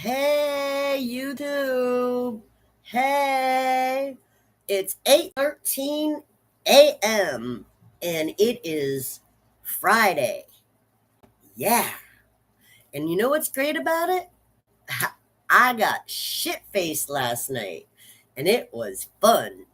Hey, YouTube. Hey, it's 8:13 a.m. and it is Friday. Yeah. And you know what's great about it? I got shit-faced last night and it was fun.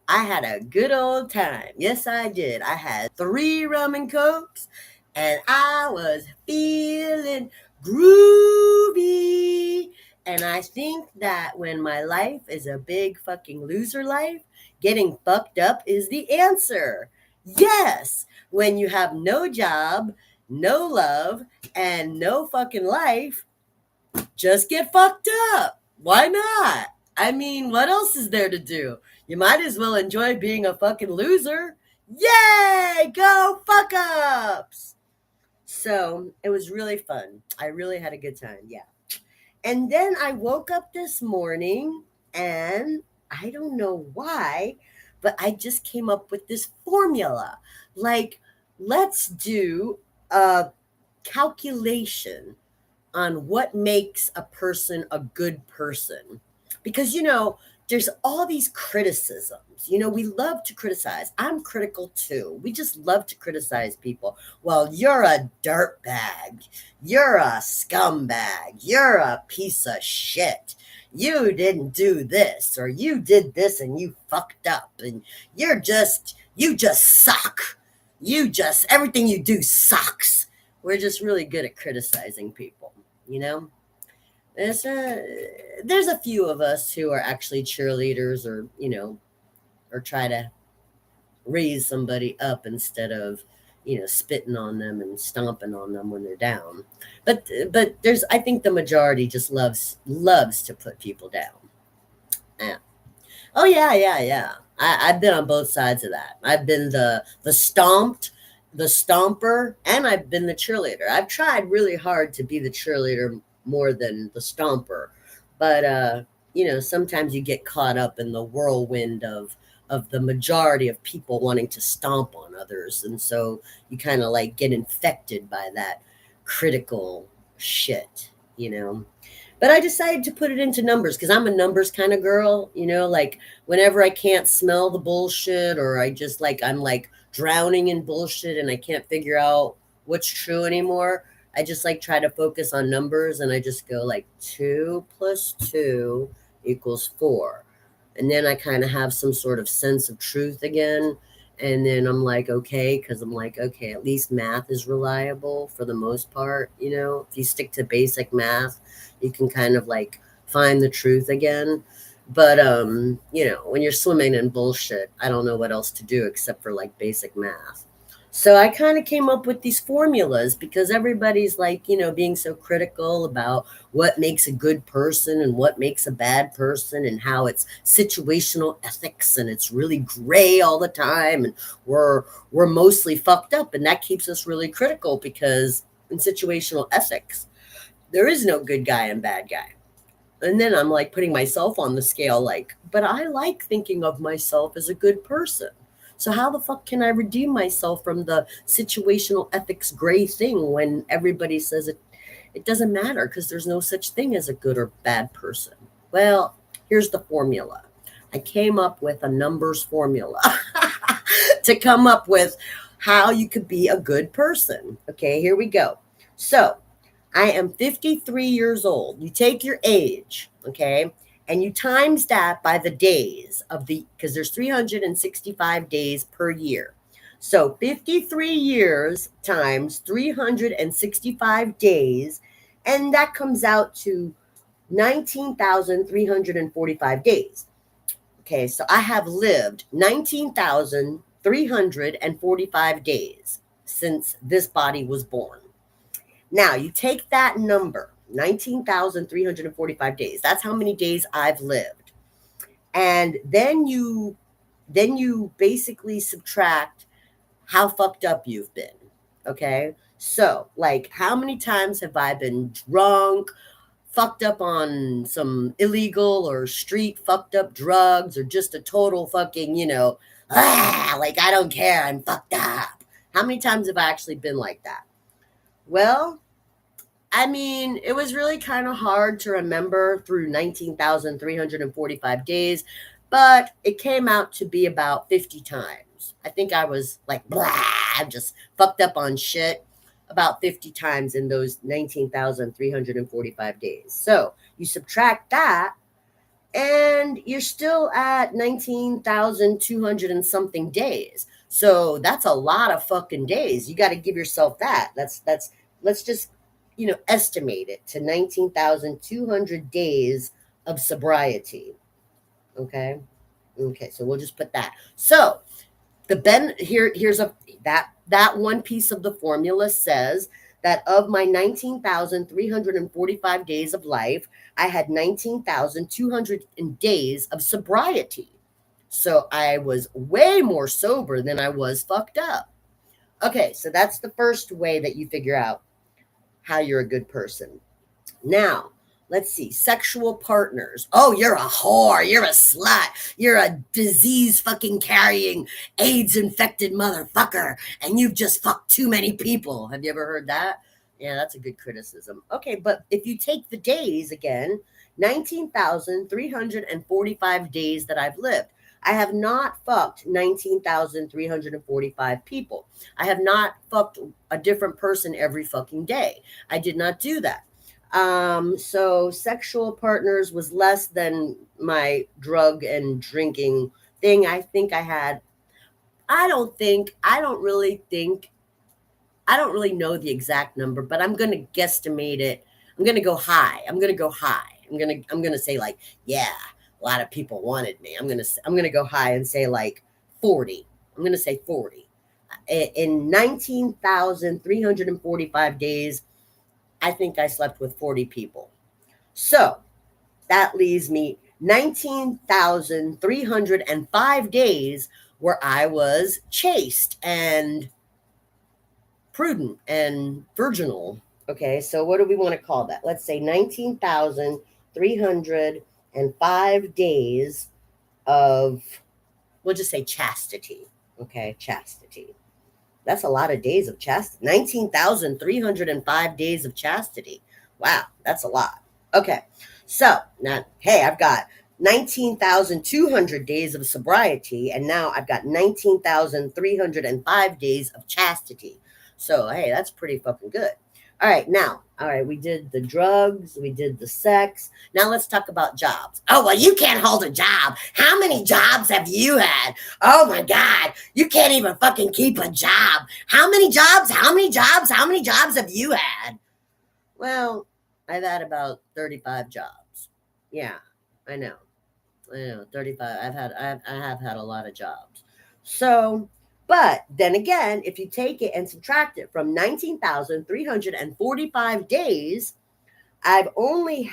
I had a good old time. Yes, I did. I had 3 rum and cokes and I was feeling groovy. And I think that when my life is a big fucking loser life, getting fucked up is the answer. Yes, when you have no job, no love, and no fucking life, just get fucked up. Why not? I mean, what else is there to do? You might as well enjoy being a fucking loser. Yay! Go fuck ups! So it was really fun. I really had a good time. Yeah. And then I woke up this morning and I don't know why, but I just came up with this formula. Like, let's do a calculation on what makes a person a good person. Because, there's all these criticisms. We love to criticize. I'm critical too. We just love to criticize people. Well, you're a dirtbag. You're a scumbag. You're a piece of shit. You didn't do this, or you did this and you fucked up, and you just suck. Everything you do sucks. We're just really good at criticizing people, you know? There's a few of us who are actually cheerleaders or try to raise somebody up instead of, spitting on them and stomping on them when they're down. But I think the majority just loves to put people down. Yeah. Oh yeah, yeah, yeah. I've been on both sides of that. I've been the stomped, the stomper, and I've been the cheerleader. I've tried really hard to be the cheerleader more than the stomper, but sometimes you get caught up in the whirlwind of the majority of people wanting to stomp on others, and so you kind of like get infected by that critical shit, you know. But I decided to put it into numbers because I'm a numbers kind of girl, like whenever I can't smell the bullshit or I'm like drowning in bullshit and I can't figure out what's true anymore. I just like try to focus on numbers and I just go like 2 + 2 = 4. And then I kind of have some sort of sense of truth again. And then I'm like, okay, because I'm like, okay, at least math is reliable for the most part. If you stick to basic math, you can kind of like find the truth again. But when you're swimming in bullshit, I don't know what else to do except for like basic math. So I kind of came up with these formulas because everybody's like, being so critical about what makes a good person and what makes a bad person and how it's situational ethics and it's really gray all the time and we're mostly fucked up, and that keeps us really critical because in situational ethics there is no good guy and bad guy. And then I'm like putting myself on the scale, like, but I like thinking of myself as a good person. So how the fuck can I redeem myself from the situational ethics gray thing when everybody says it doesn't matter because there's no such thing as a good or bad person? Well, here's the formula. I came up with a numbers formula to come up with how you could be a good person. Okay, here we go. So I am 53 years old. You take your age, okay, and you times that by the days because there's 365 days per year. So 53 years times 365 days, and that comes out to 19,345 days. Okay, so I have lived 19,345 days since this body was born. Now, you take that number, 19,345 days. That's how many days I've lived. And then you basically subtract how fucked up you've been. Okay? So, like, how many times have I been drunk, fucked up on some illegal or street fucked up drugs, or just a total fucking, like, I don't care, I'm fucked up. How many times have I actually been like that? Well, I mean, it was really kind of hard to remember through 19,345 days, but it came out to be about 50 times. I think I was like, blah, I'm just fucked up on shit about 50 times in those 19,345 days. So you subtract that, and you're still at 19,200 and something days. So that's a lot of fucking days. You got to give yourself that. Let's just, estimate it to 19,200 days of sobriety. Okay. Okay. So we'll just put that. So here's that one piece of the formula says that of my 19,345 days of life, I had 19,200 days of sobriety. So I was way more sober than I was fucked up. Okay, so that's the first way that you figure out how you're a good person. Now, let's see. Sexual partners. Oh, you're a whore. You're a slut. You're a disease fucking carrying, AIDS infected motherfucker. And you've just fucked too many people. Have you ever heard that? Yeah, that's a good criticism. Okay, but if you take the days again, 19,345 days that I've lived. I have not fucked 19,345 people. I have not fucked a different person every fucking day. I did not do that. So sexual partners was less than my drug and drinking thing. I think I had, I don't really know the exact number, but I'm going to guesstimate it. I'm going to go high. I'm going to say like, yeah, a lot of people wanted me. I'm going to go high and say like 40. I'm going to say 40. In 19,345 days, I think I slept with 40 people. So that leaves me 19,305 days where I was chaste and prudent and virginal. Okay, so what do we want to call that? Let's say 19,305 days of, we'll just say chastity. Okay, chastity. That's a lot of days of chastity. 19,305 days of chastity. Wow, that's a lot. Okay, so now, hey, I've got 19,200 days of sobriety, and now I've got 19,305 days of chastity. So, hey, that's pretty fucking good. All right, we did the drugs, we did the sex. Now let's talk about jobs. Oh, well, you can't hold a job. How many jobs have you had? Oh my God, you can't even fucking keep a job. How many jobs? How many jobs? How many jobs have you had? Well, I've had about 35 jobs. Yeah, I know. I know, 35. I have had a lot of jobs. So, but then again, if you take it and subtract it from 19,345 days, I've only,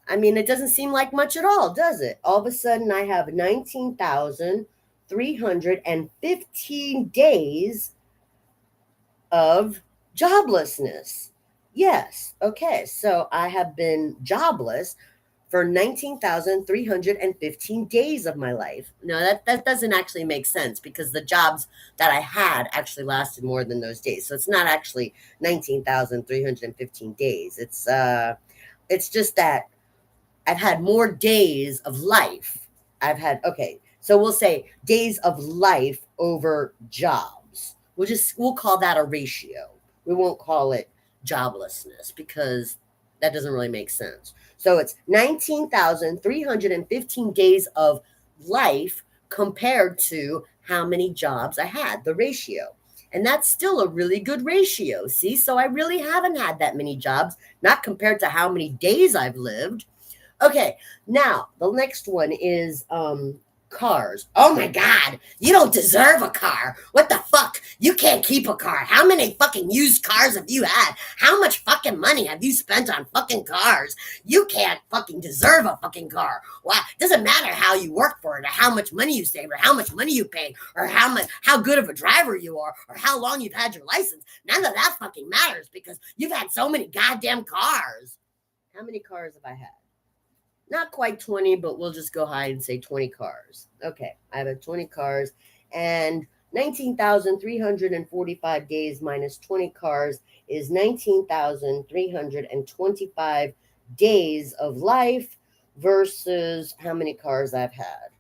I mean, it doesn't seem like much at all, does it? All of a sudden, I have 19,315 days of joblessness. Yes. Okay. So I have been jobless for 19,315 days of my life. No, that doesn't actually make sense because the jobs that I had actually lasted more than those days. So it's not actually 19,315 days. It's just that I've had more days of life. Okay, so we'll say days of life over jobs. We'll call that a ratio. We won't call it joblessness because that doesn't really make sense. So it's 19,315 days of life compared to how many jobs I had, the ratio. And that's still a really good ratio. See, so I really haven't had that many jobs, not compared to how many days I've lived. Okay, now the next one is cars. Oh my God, you don't deserve a car. What the fuck? You can't keep a car. How many fucking used cars have you had? How much fucking money have you spent on fucking cars? You can't fucking deserve a fucking car. Why? Doesn't matter how you work for it, or how much money you save, or how much money you pay, or how good of a driver you are, or how long you've had your license. None of that fucking matters because you've had so many goddamn cars. How many cars have I had? Not quite 20, but we'll just go high and say 20 cars. Okay, I have 20 cars, and 19,345 days minus 20 cars is 19,325 days of life versus how many cars I've had.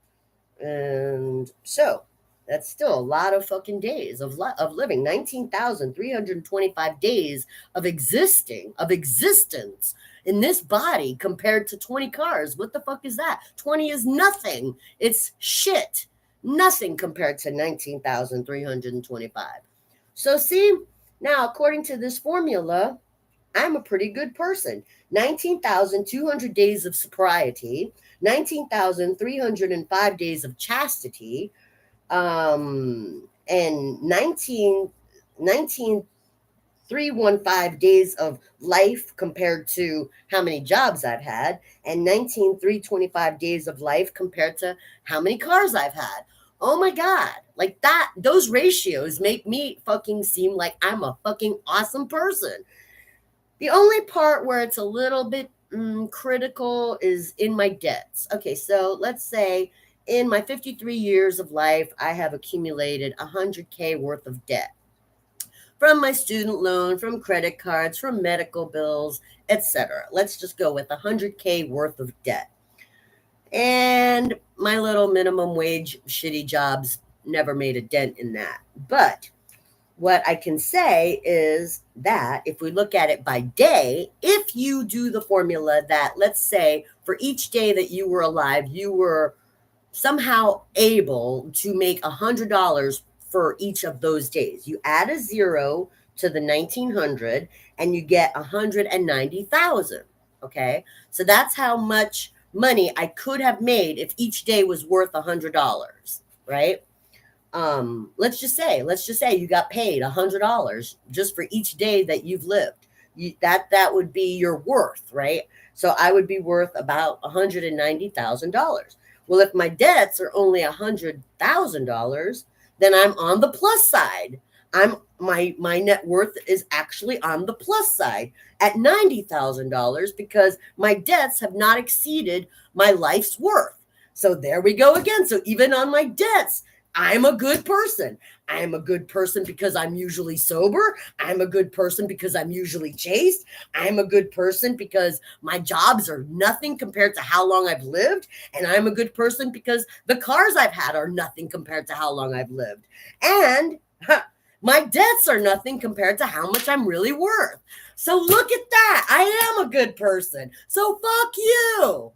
And so that's still a lot of fucking days of living. 19,325 days of existence in this body compared to 20 cars. What the fuck is that? 20 is nothing. It's shit. Nothing compared to 19,325. So see, now according to this formula, I'm a pretty good person. 19,200 days of sobriety, 19,305 days of chastity, and 19,315 days of life compared to how many jobs I've had, and 19,325 days of life compared to how many cars I've had. Oh my God. Like that, those ratios make me fucking seem like I'm a fucking awesome person. The only part where it's a little bit critical is in my debts. Okay, so let's say in my 53 years of life, I have accumulated 100K worth of debt from my student loan, from credit cards, from medical bills, etc. Let's just go with 100K worth of debt. And my little minimum wage shitty jobs never made a dent in that. But what I can say is that if we look at it by day, if you do the formula that, let's say, for each day that you were alive, you were somehow able to make $100 for each of those days. You add a zero to the 1900 and you get 190,000. Okay. So that's how much money I could have made if each day was worth $100. Right. Let's just say you got paid $100 just for each day that you've lived. That would be your worth, right? So I would be worth about $190,000. Well, if my debts are only $100,000, then I'm on the plus side. My net worth is actually on the plus side at $90,000 because my debts have not exceeded my life's worth. So there we go again. So even on my debts, I'm a good person. I'm a good person because I'm usually sober. I'm a good person because I'm usually chaste. I'm a good person because my jobs are nothing compared to how long I've lived. And I'm a good person because the cars I've had are nothing compared to how long I've lived. And my debts are nothing compared to how much I'm really worth. So look at that. I am a good person. So fuck you.